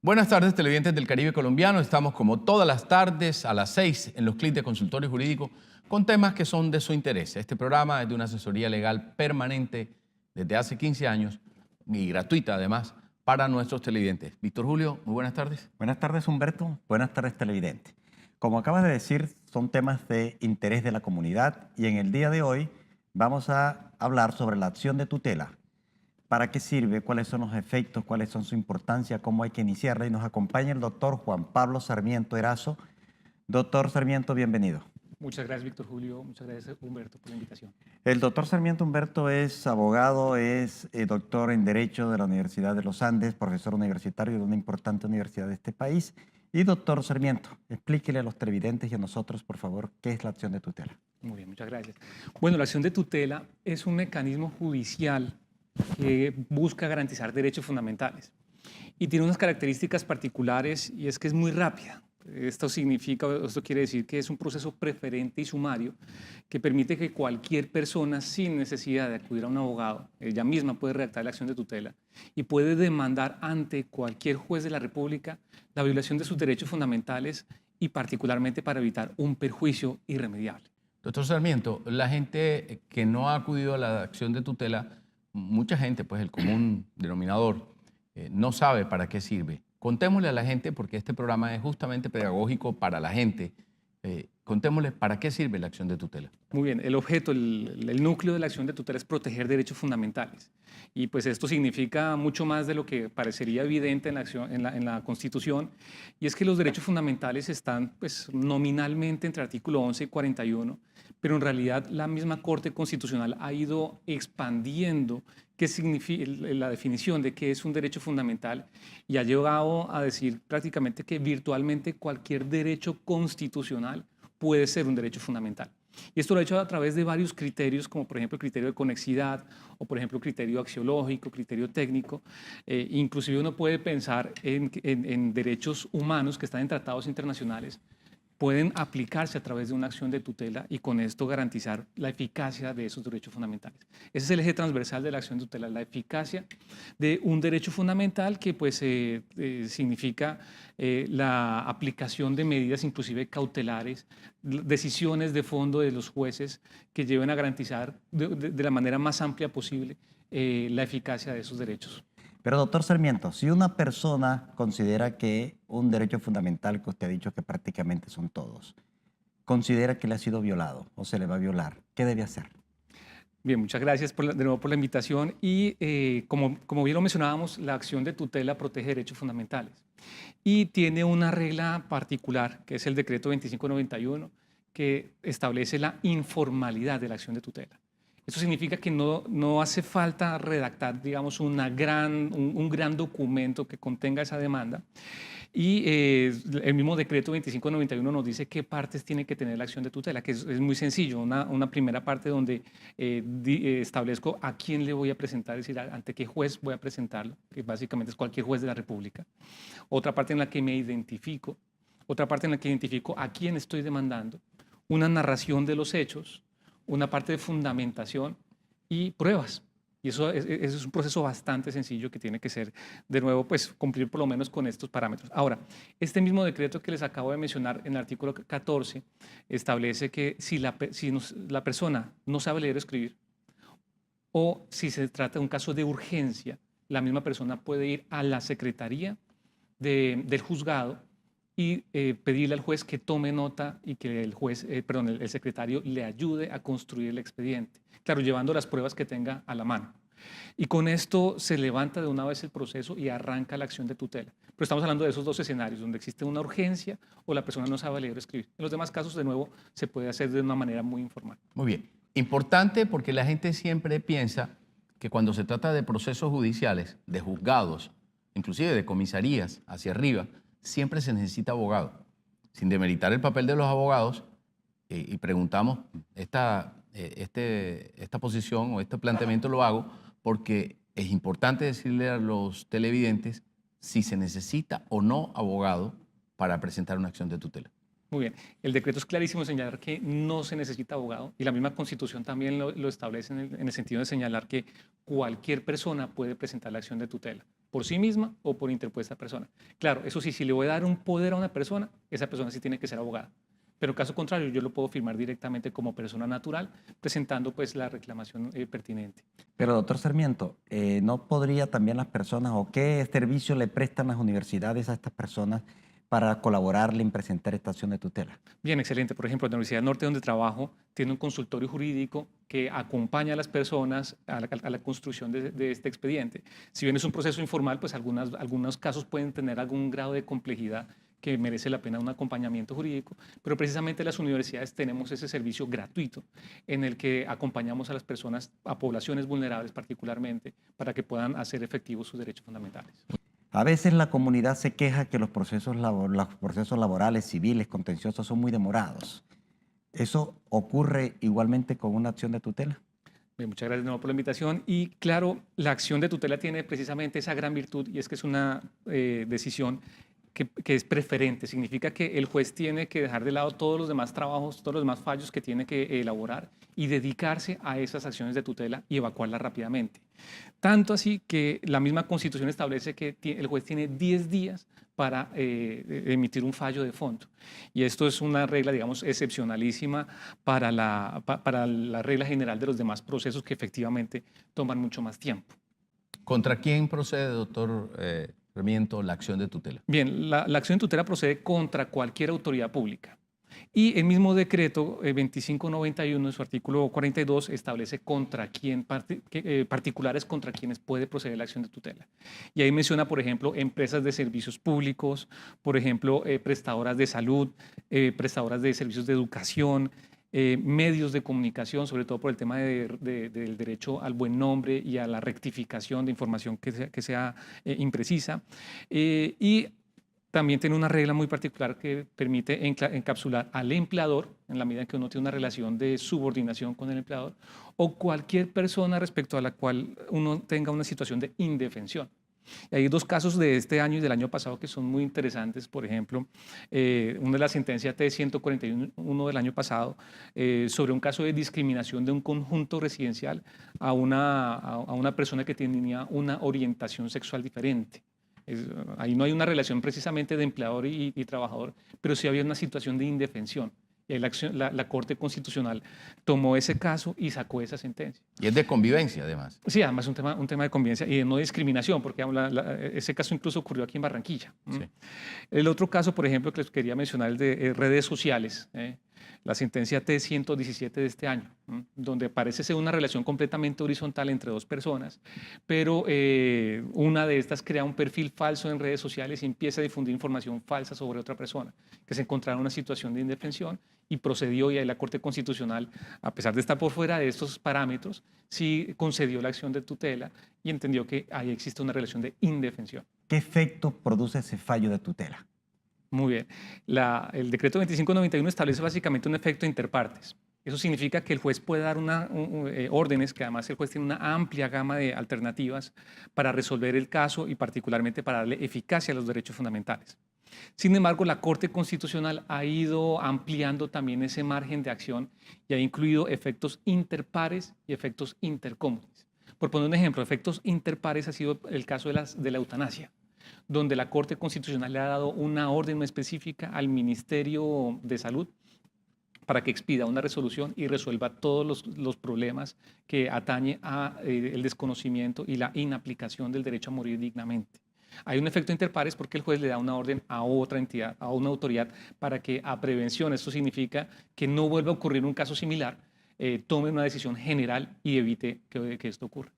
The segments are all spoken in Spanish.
Buenas tardes, televidentes del Caribe colombiano. Estamos como todas las tardes a las 6 en los clics de consultorio jurídico con temas que son de su interés. Este programa es de una asesoría legal permanente desde hace 15 años y gratuita además para nuestros televidentes. Víctor Julio, muy buenas tardes. Buenas tardes, Humberto. Buenas tardes, televidente. Como acabas de decir, son temas de interés de la comunidad y en el día de hoy vamos a hablar sobre la acción de tutela. ¿Para qué sirve? ¿Cuáles son los efectos? ¿Cuáles son su importancia? ¿Cómo hay que iniciarla? Y nos acompaña el doctor Juan Pablo Sarmiento Erazo. Doctor Sarmiento, bienvenido. Muchas gracias, Víctor Julio. Muchas gracias, Humberto, por la invitación. El doctor Sarmiento Humberto es abogado, es doctor en Derecho de la Universidad de los Andes, profesor universitario de una importante universidad de este país. Y doctor Sarmiento, explíquele a los televidentes y a nosotros, por favor, qué es la acción de tutela. Muy bien, muchas gracias. Bueno, la acción de tutela es un mecanismo judicial que busca garantizar derechos fundamentales y tiene unas características particulares y es que es muy rápida. Esto quiere decir que es un proceso preferente y sumario que permite que cualquier persona, sin necesidad de acudir a un abogado, ella misma puede redactar la acción de tutela y puede demandar ante cualquier juez de la República la violación de sus derechos fundamentales y particularmente para evitar un perjuicio irremediable. Doctor Sarmiento, la gente que no ha acudido a la acción de tutela, mucha gente, pues el común denominador, no sabe para qué sirve. Contémosle a la gente, porque este programa es justamente pedagógico para la gente, contémosle para qué sirve la acción de tutela. Muy bien, el objeto, el núcleo de la acción de tutela es proteger derechos fundamentales. Y pues esto significa mucho más de lo que parecería evidente en la Constitución, y es que los derechos fundamentales están pues, nominalmente entre artículo 11 y 41, pero en realidad la misma Corte Constitucional ha ido expandiendo qué significa la definición de qué es un derecho fundamental y ha llegado a decir prácticamente que virtualmente cualquier derecho constitucional puede ser un derecho fundamental. Y esto lo ha hecho a través de varios criterios, como por ejemplo el criterio de conexidad, o por ejemplo criterio axiológico, criterio técnico. Inclusive uno puede pensar en derechos humanos que están en tratados internacionales, pueden aplicarse a través de una acción de tutela y con esto garantizar la eficacia de esos derechos fundamentales. Ese es el eje transversal de la acción de tutela, la eficacia de un derecho fundamental que pues, significa la aplicación de medidas inclusive cautelares, decisiones de fondo de los jueces que lleven a garantizar de la manera más amplia posible la eficacia de esos derechos. Pero doctor Sarmiento, si una persona considera que un derecho fundamental, que usted ha dicho que prácticamente son todos, considera que le ha sido violado o se le va a violar, ¿qué debe hacer? Bien, muchas gracias de nuevo por la invitación y como bien lo mencionábamos, la acción de tutela protege derechos fundamentales y tiene una regla particular que es el decreto 2591 que establece la informalidad de la acción de tutela. Eso significa que no hace falta redactar, digamos, un gran documento que contenga esa demanda. Y el mismo decreto 2591 nos dice qué partes tiene que tener la acción de tutela, que es muy sencillo. Una primera parte donde establezco a quién le voy a presentar, es decir, ante qué juez voy a presentarlo, que básicamente es cualquier juez de la República. Otra parte en la que me identifico. Otra parte en la que identifico a quién estoy demandando. Una narración de los hechos. Una parte de fundamentación y pruebas. Y eso es un proceso bastante sencillo que tiene que ser, de nuevo, pues cumplir por lo menos con estos parámetros. Ahora, este mismo decreto que les acabo de mencionar en el artículo 14 establece que si la persona no sabe leer o escribir o si se trata de un caso de urgencia, la misma persona puede ir a la secretaría del juzgado y pedirle al juez que tome nota y que el secretario le ayude a construir el expediente. Claro, llevando las pruebas que tenga a la mano. Y con esto se levanta de una vez el proceso y arranca la acción de tutela. Pero estamos hablando de esos dos escenarios, donde existe una urgencia o la persona no sabe leer o escribir. En los demás casos, de nuevo, se puede hacer de una manera muy informal. Muy bien. Importante porque la gente siempre piensa que cuando se trata de procesos judiciales, de juzgados, inclusive de comisarías hacia arriba, siempre se necesita abogado. Sin demeritar el papel de los abogados, y preguntamos, esta posición o este planteamiento lo hago porque es importante decirle a los televidentes si se necesita o no abogado para presentar una acción de tutela. Muy bien. El decreto es clarísimo en señalar que no se necesita abogado y la misma Constitución también lo establece en el sentido de señalar que cualquier persona puede presentar la acción de tutela por sí misma o por interpuesta persona. Claro, eso sí, si le voy a dar un poder a una persona, esa persona sí tiene que ser abogada. Pero caso contrario, yo lo puedo firmar directamente como persona natural, presentando pues la reclamación pertinente. Pero, doctor Sarmiento, ¿no podría también las personas o qué servicio le prestan las universidades a estas personas para colaborarle en presentar esta acción de tutela? Bien, excelente. Por ejemplo, la Universidad del Norte, donde trabajo, tiene un consultorio jurídico que acompaña a las personas a la construcción de este expediente. Si bien es un proceso informal, pues algunos casos pueden tener algún grado de complejidad que merece la pena un acompañamiento jurídico, pero precisamente las universidades tenemos ese servicio gratuito en el que acompañamos a las personas, a poblaciones vulnerables particularmente, para que puedan hacer efectivos sus derechos fundamentales. A veces la comunidad se queja que los procesos laborales, civiles, contenciosos son muy demorados. ¿Eso ocurre igualmente con una acción de tutela? Bien, muchas gracias de nuevo por la invitación. Y claro, la acción de tutela tiene precisamente esa gran virtud y es que es una decisión que es preferente. Significa que el juez tiene que dejar de lado todos los demás trabajos, todos los demás fallos que tiene que elaborar y dedicarse a esas acciones de tutela y evacuarlas rápidamente. Tanto así que la misma Constitución establece que el juez tiene 10 días para emitir un fallo de fondo. Y esto es una regla, digamos, excepcionalísima para la regla general de los demás procesos que efectivamente toman mucho más tiempo. ¿Contra quién procede, doctor Sarmiento, la acción de tutela? Bien, la acción de tutela procede contra cualquier autoridad pública. Y el mismo decreto 2591, en su artículo 42, establece contra quién, particulares contra quienes puede proceder la acción de tutela. Y ahí menciona, por ejemplo, empresas de servicios públicos, por ejemplo, prestadoras de salud, prestadoras de servicios de educación, medios de comunicación, sobre todo por el tema del derecho al buen nombre y a la rectificación de información que sea imprecisa. Y también tiene una regla muy particular que permite encapsular al empleador, en la medida en que uno tiene una relación de subordinación con el empleador, o cualquier persona respecto a la cual uno tenga una situación de indefensión. Y hay dos casos de este año y del año pasado que son muy interesantes. Por ejemplo, una de la sentencia T-141 del año pasado sobre un caso de discriminación de un conjunto residencial a una persona que tenía una orientación sexual diferente. Ahí no hay una relación precisamente de empleador y trabajador, pero sí había una situación de indefensión. Y ahí la Corte Constitucional tomó ese caso y sacó esa sentencia. Y es de convivencia, además. Sí, además un tema de convivencia y de no discriminación, porque ese caso incluso ocurrió aquí en Barranquilla. Sí. El otro caso, por ejemplo, que les quería mencionar, el de redes sociales, la sentencia T-117 de este año, donde parece ser una relación completamente horizontal entre dos personas, pero una de estas crea un perfil falso en redes sociales y empieza a difundir información falsa sobre otra persona, que se encontraba en una situación de indefensión y procedió, y ahí la Corte Constitucional, a pesar de estar por fuera de estos parámetros, sí concedió la acción de tutela y entendió que ahí existe una relación de indefensión. ¿Qué efecto produce ese fallo de tutela? Muy bien. El decreto 2591 establece básicamente un efecto interpartes. Eso significa que el juez puede dar órdenes, que además el juez tiene una amplia gama de alternativas para resolver el caso y particularmente para darle eficacia a los derechos fundamentales. Sin embargo, la Corte Constitucional ha ido ampliando también ese margen de acción y ha incluido efectos interpares y efectos intercomunes. Por poner un ejemplo, efectos interpares ha sido el caso de la eutanasia, donde la Corte Constitucional le ha dado una orden específica al Ministerio de Salud para que expida una resolución y resuelva todos los problemas que atañe a el desconocimiento y la inaplicación del derecho a morir dignamente. Hay un efecto interpares porque el juez le da una orden a otra entidad, a una autoridad, para que a prevención, esto significa que no vuelva a ocurrir un caso similar, tome una decisión general y evite que esto ocurra.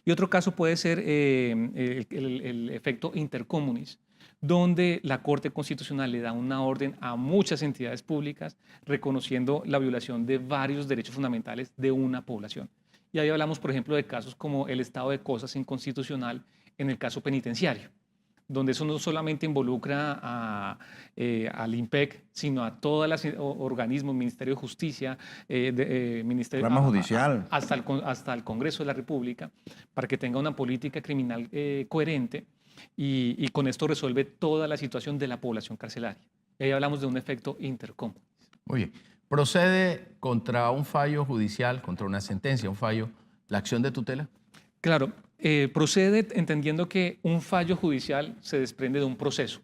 Y otro caso puede ser el efecto intercomunis, donde la Corte Constitucional le da una orden a muchas entidades públicas reconociendo la violación de varios derechos fundamentales de una población. Y ahí hablamos, por ejemplo, de casos como el estado de cosas inconstitucional en el caso penitenciario, donde eso no solamente involucra al IMPEC, sino a todos los organismos, Ministerio de Justicia, Ministerio Judicial, hasta el Congreso de la República, para que tenga una política criminal coherente y con esto resuelve toda la situación de la población carcelaria. Y ahí hablamos de un efecto intercomún. Muy bien. ¿Procede contra un fallo judicial, contra una sentencia, un fallo, la acción de tutela? Claro, procede entendiendo que un fallo judicial se desprende de un proceso.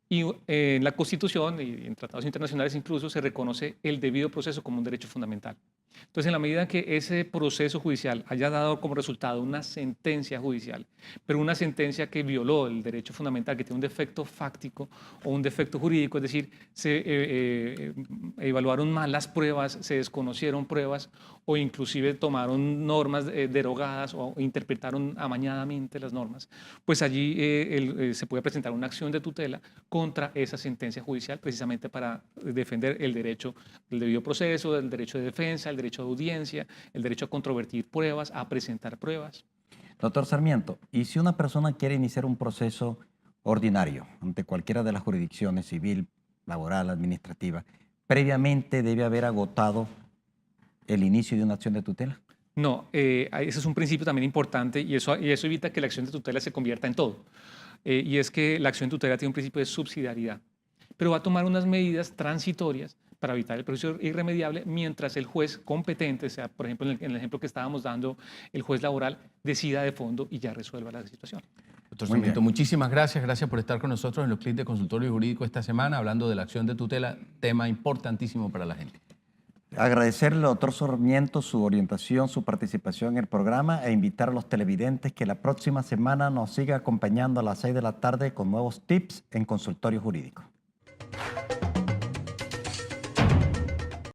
Y en la Constitución y en tratados internacionales incluso se reconoce el debido proceso como un derecho fundamental. Entonces, en la medida que ese proceso judicial haya dado como resultado una sentencia judicial, pero una sentencia que violó el derecho fundamental, que tiene un defecto fáctico o un defecto jurídico, es decir, se evaluaron mal las pruebas, se desconocieron pruebas o inclusive tomaron normas derogadas o interpretaron amañadamente las normas, pues allí se puede presentar una acción de tutela contra esa sentencia judicial precisamente para defender el derecho del debido proceso, el derecho de defensa, el derecho de audiencia, el derecho a controvertir pruebas, a presentar pruebas. Doctor Sarmiento, ¿y si una persona quiere iniciar un proceso ordinario ante cualquiera de las jurisdicciones, civil, laboral, administrativa, previamente debe haber agotado el inicio de una acción de tutela? No, ese es un principio también importante y eso evita que la acción de tutela se convierta en todo. Y es que la acción de tutela tiene un principio de subsidiariedad, pero va a tomar unas medidas transitorias para evitar el proceso irremediable mientras el juez competente, sea, por ejemplo, en el ejemplo que estábamos dando, el juez laboral decida de fondo y ya resuelva la situación. Doctor Muy Sarmiento, bien. muchísimas gracias. Gracias por estar con nosotros en los clips de consultorio jurídico esta semana, hablando de la acción de tutela, tema importantísimo para la gente. Agradecerle al doctor Sarmiento su orientación, su participación en el programa e invitar a los televidentes que la próxima semana nos siga acompañando a las 6 de la tarde con nuevos tips en consultorio jurídico.